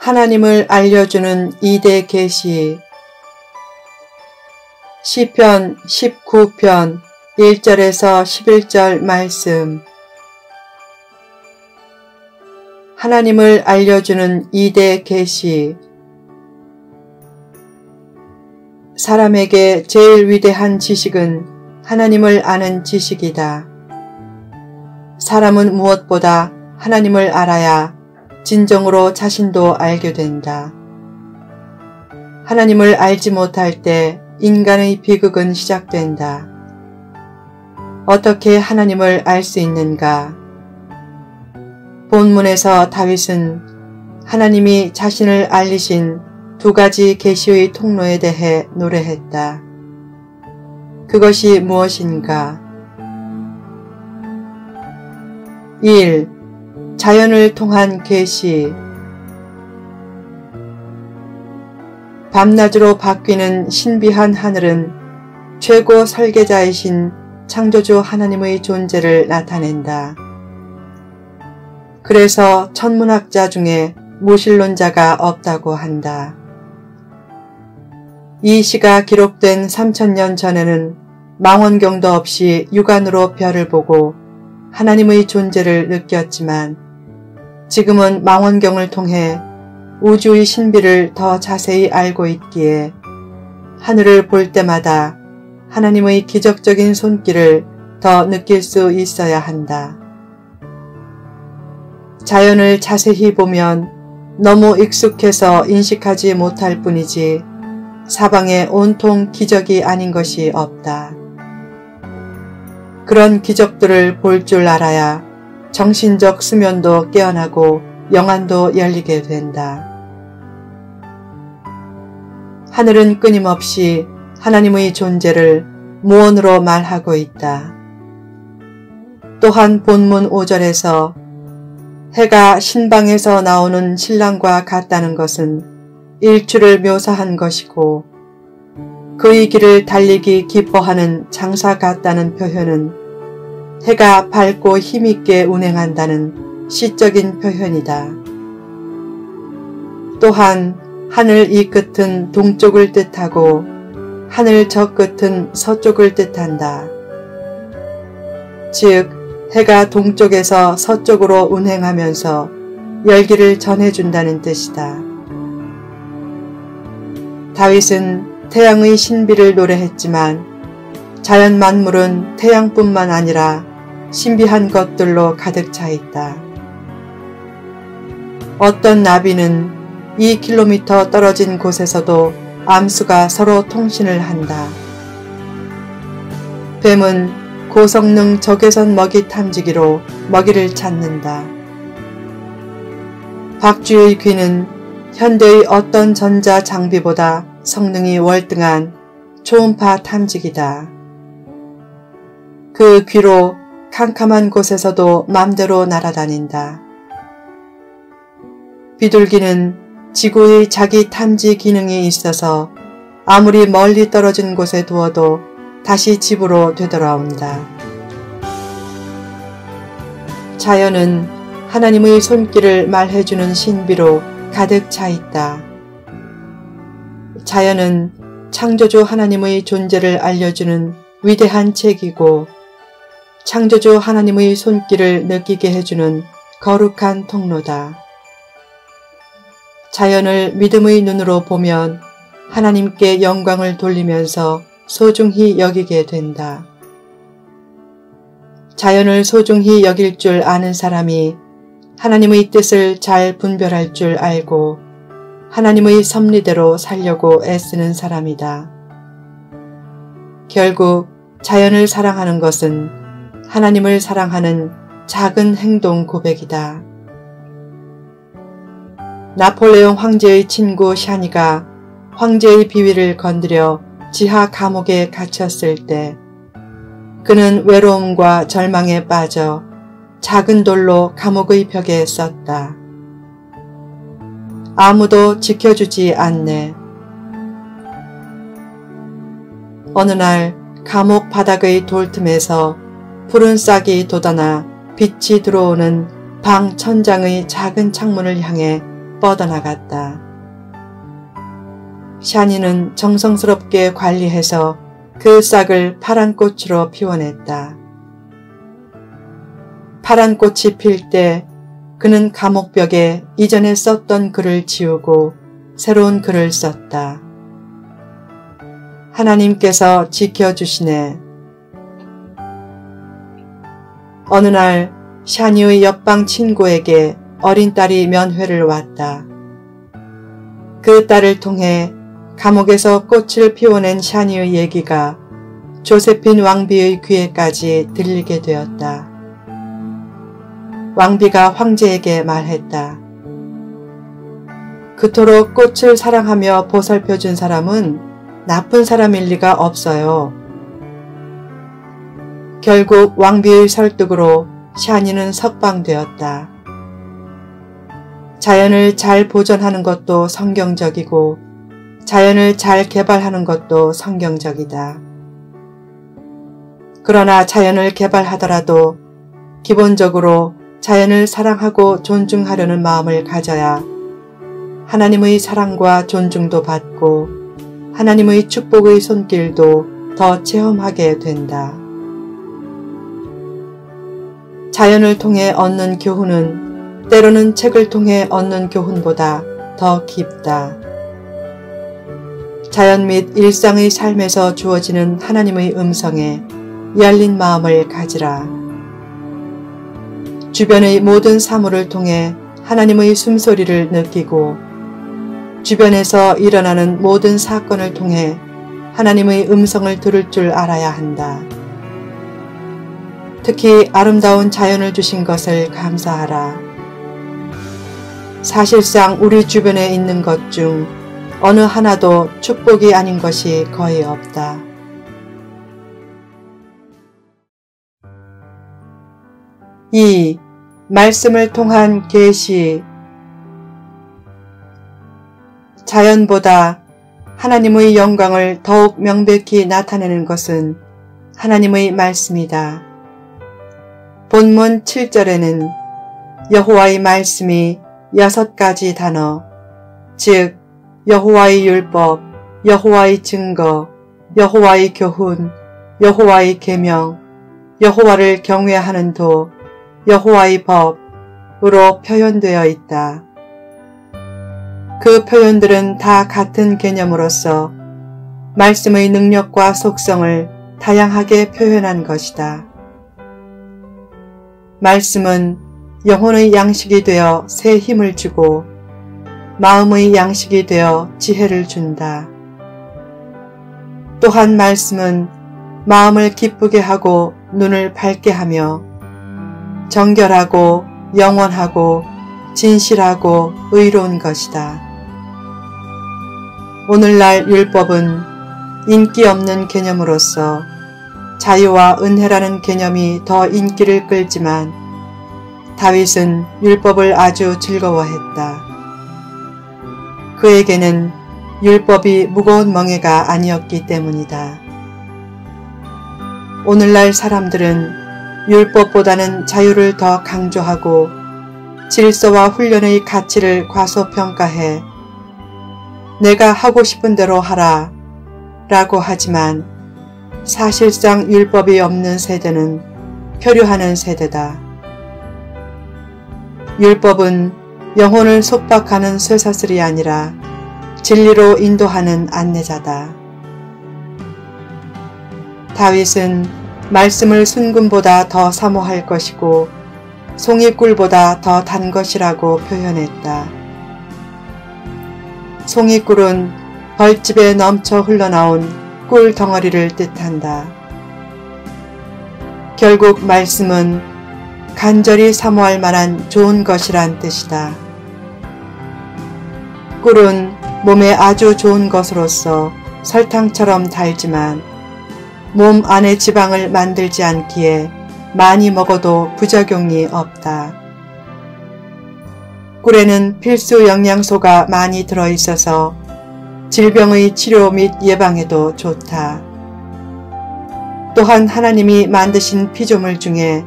하나님을 알려주는 2대 계시. 시편 19편 1절에서 11절 말씀. 하나님을 알려주는 2대 계시. 사람에게 제일 위대한 지식은 하나님을 아는 지식이다. 사람은 무엇보다 하나님을 알아야 진정으로 자신도 알게 된다. 하나님을 알지 못할 때 인간의 비극은 시작된다. 어떻게 하나님을 알 수 있는가? 본문에서 다윗은 하나님이 자신을 알리신 2가지 계시의 통로에 대해 노래했다. 그것이 무엇인가? 1. 자연을 통한 계시. 밤낮으로 바뀌는 신비한 하늘은 최고 설계자이신 창조주 하나님의 존재를 나타낸다. 그래서 천문학자 중에 무신론자가 없다고 한다. 이 시가 기록된 3000년 전에는 망원경도 없이 육안으로 별을 보고 하나님의 존재를 느꼈지만 지금은 망원경을 통해 우주의 신비를 더 자세히 알고 있기에 하늘을 볼 때마다 하나님의 기적적인 손길을 더 느낄 수 있어야 한다. 자연을 자세히 보면 너무 익숙해서 인식하지 못할 뿐이지 사방에 온통 기적이 아닌 것이 없다. 그런 기적들을 볼 줄 알아야 정신적 수면도 깨어나고 영안도 열리게 된다. 하늘은 끊임없이 하나님의 존재를 무언으로 말하고 있다. 또한 본문 5절에서 해가 신방에서 나오는 신랑과 같다는 것은 일출을 묘사한 것이고 그의 길을 달리기 기뻐하는 장사 같다는 표현은 해가 밝고 힘있게 운행한다는 시적인 표현이다. 또한 하늘 이 끝은 동쪽을 뜻하고 하늘 저 끝은 서쪽을 뜻한다. 즉 해가 동쪽에서 서쪽으로 운행하면서 열기를 전해준다는 뜻이다. 다윗은 태양의 신비를 노래했지만 자연 만물은 태양뿐만 아니라 신비한 것들로 가득 차 있다. 어떤 나비는 2km 떨어진 곳에서도 암수가 서로 통신을 한다. 뱀은 고성능 적외선 먹이 탐지기로 먹이를 찾는다. 박쥐의 귀는 현대의 어떤 전자 장비보다 성능이 월등한 초음파 탐지기다. 그 귀로 캄캄한 곳에서도 맘대로 날아다닌다. 비둘기는 지구의 자기 탐지 기능이 있어서 아무리 멀리 떨어진 곳에 두어도 다시 집으로 되돌아온다. 자연은 하나님의 손길을 말해주는 신비로 가득 차 있다. 자연은 창조주 하나님의 존재를 알려주는 위대한 책이고 창조주 하나님의 손길을 느끼게 해주는 거룩한 통로다. 자연을 믿음의 눈으로 보면 하나님께 영광을 돌리면서 소중히 여기게 된다. 자연을 소중히 여길 줄 아는 사람이 하나님의 뜻을 잘 분별할 줄 알고 하나님의 섭리대로 살려고 애쓰는 사람이다. 결국 자연을 사랑하는 것은 하나님을 사랑하는 작은 행동 고백이다. 나폴레옹 황제의 친구 샤니가 황제의 비위를 건드려 지하 감옥에 갇혔을 때 그는 외로움과 절망에 빠져 작은 돌로 감옥의 벽에 썼다. 아무도 지켜주지 않네. 어느 날 감옥 바닥의 돌틈에서 푸른 싹이 돋아나 빛이 들어오는 방 천장의 작은 창문을 향해 뻗어나갔다. 샤니는 정성스럽게 관리해서 그 싹을 파란 꽃으로 피워냈다. 파란 꽃이 필 때 그는 감옥벽에 이전에 썼던 글을 지우고 새로운 글을 썼다. 하나님께서 지켜주시네. 어느 날 샤니의 옆방 친구에게 어린 딸이 면회를 왔다. 그 딸을 통해 감옥에서 꽃을 피워낸 샤니의 얘기가 조세핀 왕비의 귀에까지 들리게 되었다. 왕비가 황제에게 말했다. 그토록 꽃을 사랑하며 보살펴준 사람은 나쁜 사람일 리가 없어요. 결국 왕비의 설득으로 샤니는 석방되었다. 자연을 잘 보존하는 것도 성경적이고 자연을 잘 개발하는 것도 성경적이다. 그러나 자연을 개발하더라도 기본적으로 자연을 사랑하고 존중하려는 마음을 가져야 하나님의 사랑과 존중도 받고 하나님의 축복의 손길도 더 체험하게 된다. 자연을 통해 얻는 교훈은 때로는 책을 통해 얻는 교훈보다 더 깊다. 자연 및 일상의 삶에서 주어지는 하나님의 음성에 열린 마음을 가지라. 주변의 모든 사물을 통해 하나님의 숨소리를 느끼고 주변에서 일어나는 모든 사건을 통해 하나님의 음성을 들을 줄 알아야 한다. 특히 아름다운 자연을 주신 것을 감사하라. 사실상 우리 주변에 있는 것 중 어느 하나도 축복이 아닌 것이 거의 없다. 2. 말씀을 통한 계시. 자연보다 하나님의 영광을 더욱 명백히 나타내는 것은 하나님의 말씀이다. 본문 7절에는 여호와의 말씀이 6가지 단어, 즉 여호와의 율법, 여호와의 증거, 여호와의 교훈, 여호와의 계명, 여호와를 경외하는 도, 여호와의 법으로 표현되어 있다. 그 표현들은 다 같은 개념으로서 말씀의 능력과 속성을 다양하게 표현한 것이다. 말씀은 영혼의 양식이 되어 새 힘을 주고 마음의 양식이 되어 지혜를 준다. 또한 말씀은 마음을 기쁘게 하고 눈을 밝게 하며 정결하고 영원하고 진실하고 의로운 것이다. 오늘날 율법은 인기 없는 개념으로서 자유와 은혜라는 개념이 더 인기를 끌지만 다윗은 율법을 아주 즐거워했다. 그에게는 율법이 무거운 멍에가 아니었기 때문이다. 오늘날 사람들은 율법보다는 자유를 더 강조하고 질서와 훈련의 가치를 과소평가해 내가 하고 싶은 대로 하라 라고 하지만 사실상 율법이 없는 세대는 표류하는 세대다. 율법은 영혼을 속박하는 쇠사슬이 아니라 진리로 인도하는 안내자다. 다윗은 말씀을 순금보다 더 사모할 것이고 송이꿀보다 더 단 것이라고 표현했다. 송이꿀은 벌집에 넘쳐 흘러나온 꿀 덩어리를 뜻한다. 결국 말씀은 간절히 사모할 만한 좋은 것이란 뜻이다. 꿀은 몸에 아주 좋은 것으로서 설탕처럼 달지만 몸 안의 지방을 만들지 않기에 많이 먹어도 부작용이 없다. 꿀에는 필수 영양소가 많이 들어있어서 질병의 치료 및 예방에도 좋다. 또한 하나님이 만드신 피조물 중에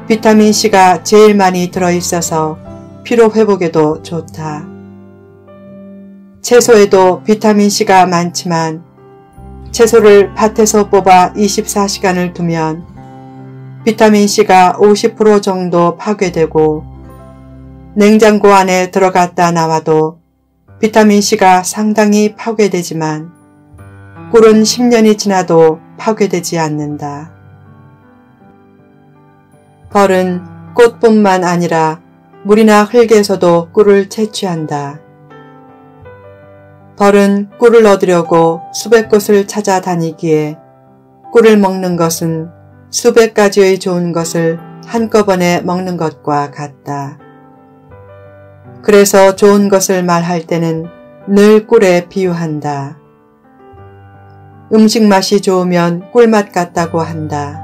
비타민C가 제일 많이 들어있어서 피로 회복에도 좋다. 채소에도 비타민C가 많지만 채소를 밭에서 뽑아 24시간을 두면 비타민C가 50% 정도 파괴되고 냉장고 안에 들어갔다 나와도 비타민C가 상당히 파괴되지만 꿀은 10년이 지나도 파괴되지 않는다. 벌은 꽃뿐만 아니라 물이나 흙에서도 꿀을 채취한다. 벌은 꿀을 얻으려고 수백 곳을 찾아다니기에 꿀을 먹는 것은 수백 가지의 좋은 것을 한꺼번에 먹는 것과 같다. 그래서 좋은 것을 말할 때는 늘 꿀에 비유한다. 음식 맛이 좋으면 꿀맛 같다고 한다.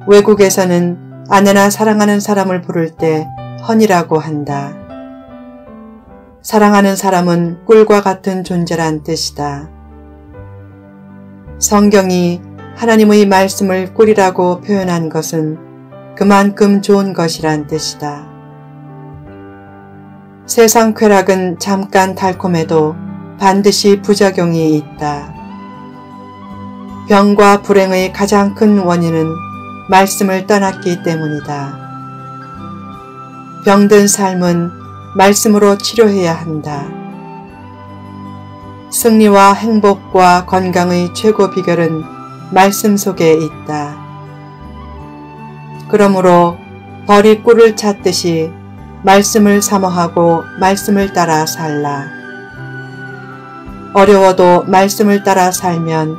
외국에서는 아내나 사랑하는 사람을 부를 때 허니라고 한다. 사랑하는 사람은 꿀과 같은 존재란 뜻이다. 성경이 하나님의 말씀을 꿀이라고 표현한 것은 그만큼 좋은 것이란 뜻이다. 세상 쾌락은 잠깐 달콤해도 반드시 부작용이 있다. 병과 불행의 가장 큰 원인은 말씀을 떠났기 때문이다. 병든 삶은 말씀으로 치료해야 한다. 승리와 행복과 건강의 최고 비결은 말씀 속에 있다. 그러므로 벌이 꿀을 찾듯이 말씀을 사모하고 말씀을 따라 살라. 어려워도 말씀을 따라 살면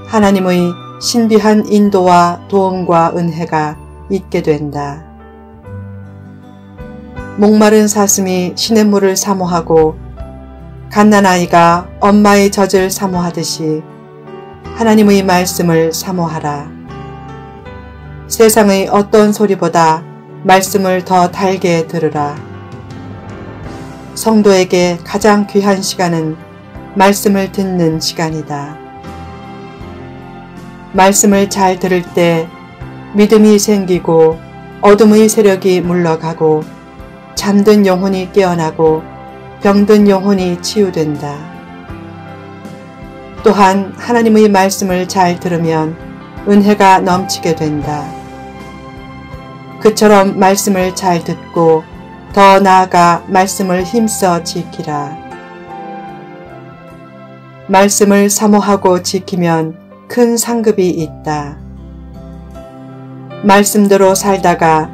하나님의 신비한 인도와 도움과 은혜가 있게 된다. 목마른 사슴이 시냇물을 사모하고 갓난아이가 엄마의 젖을 사모하듯이 하나님의 말씀을 사모하라. 세상의 어떤 소리보다 말씀을 더 달게 들으라. 성도에게 가장 귀한 시간은 말씀을 듣는 시간이다. 말씀을 잘 들을 때 믿음이 생기고 어둠의 세력이 물러가고 잠든 영혼이 깨어나고 병든 영혼이 치유된다. 또한 하나님의 말씀을 잘 들으면 은혜가 넘치게 된다. 그처럼 말씀을 잘 듣고 더 나아가 말씀을 힘써 지키라. 말씀을 사모하고 지키면 큰 상급이 있다. 말씀대로 살다가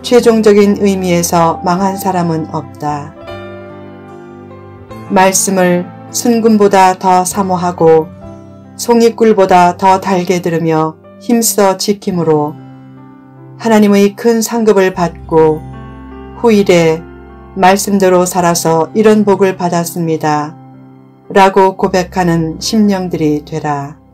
최종적인 의미에서 망한 사람은 없다. 말씀을 순금보다 더 사모하고 송이꿀보다 더 달게 들으며 힘써 지킴으로 하나님의 큰 상급을 받고 후일에 말씀대로 살아서 이런 복을 받았습니다. 라고 고백하는 심령들이 되라.